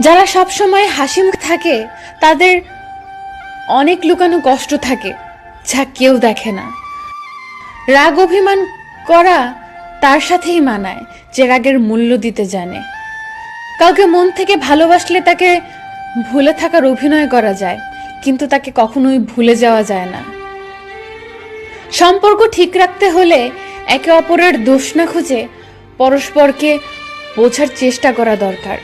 যারা সবসময় হাসি মুখ থাকে তাদের অনেক লুকানো কষ্ট থাকে যা কেউ দেখে না। রাগ অভিমান করা তার সাথেই মানায় যে রাগের মূল্য দিতে জানে। কাউকে মন থেকে ভালোবাসলে তাকে ভুলে থাকার অভিনয় করা যায়, কিন্তু তাকে কখনোই ভুলে যাওয়া যায় না। সম্পর্ক ঠিক রাখতে হলে একে অপরের দোষ না খুঁজে পরস্পরকে বোঝার চেষ্টা করা দরকার।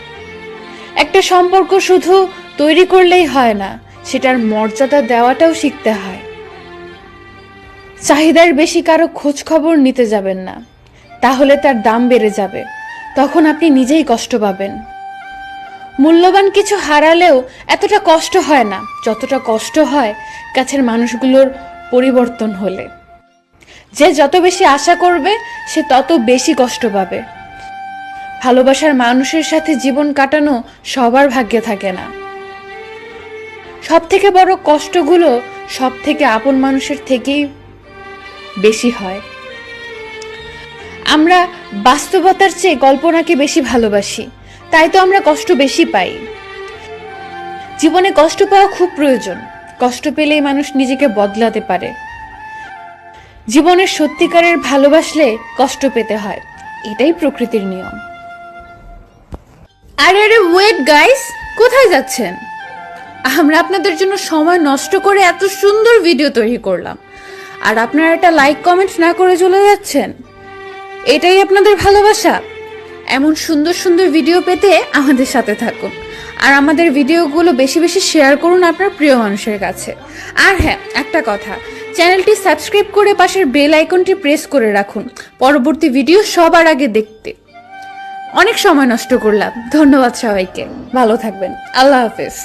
একটা সম্পর্ক শুধু তৈরি করলেই হয় না, সেটার মর্যাদা দেওয়াটাও শিখতে হয়। চাহিদার বেশি কারো খোঁজ খবর নিতে যাবেন না, তাহলে তার দাম বেড়ে যাবে, তখন আপনি নিজেই কষ্ট পাবেন। মূল্যবান কিছু হারালেও এতটা কষ্ট হয় না যতটা কষ্ট হয় কাছের মানুষগুলোর পরিবর্তন হলে। যে যত বেশি আশা করবে সে তত বেশি কষ্ট পাবে। ভালোবাসার মানুষের সাথে জীবন কাটানো সবার ভাগ্যে থাকে না। সব থেকে বড় কষ্টগুলো সব থেকে আপন মানুষের থেকেই বেশি হয়। আমরা বাস্তবতার চেয়ে কল্পনাকে বেশি ভালোবাসি, তাই তো আমরা কষ্ট বেশি পাই। জীবনে কষ্ট পাওয়া খুব প্রয়োজন, কষ্ট পেলেই মানুষ নিজেকে বদলাতে পারে। জীবনের সত্যিকারের ভালোবাসলে কষ্ট পেতে হয়, এটাই প্রকৃতির নিয়ম। আরে আরে ওয়েট গাইস, কোথায় যাচ্ছেন? আমরা আপনাদের জন্য সময় নষ্ট করে এত সুন্দর ভিডিও তৈরি করলাম, আর আপনারা একটা লাইক কমেন্ট না করে চলে যাচ্ছেন? এটাই আপনাদের ভালোবাসা? এমন সুন্দর সুন্দর ভিডিও পেতে আমাদের সাথে থাকুন, আর আমাদের ভিডিওগুলো বেশি বেশি শেয়ার করুন আপনার প্রিয় মানুষের কাছে। আর হ্যাঁ, একটা কথা, চ্যানেলটি সাবস্ক্রাইব করে পাশের বেল আইকনটি প্রেস করে রাখুন পরবর্তী ভিডিও সবার আগে দেখতে। অনেক সময় নষ্ট করলাম, ধন্যবাদ সবাইকে, ভালো থাকবেন, আল্লাহ হাফেজ।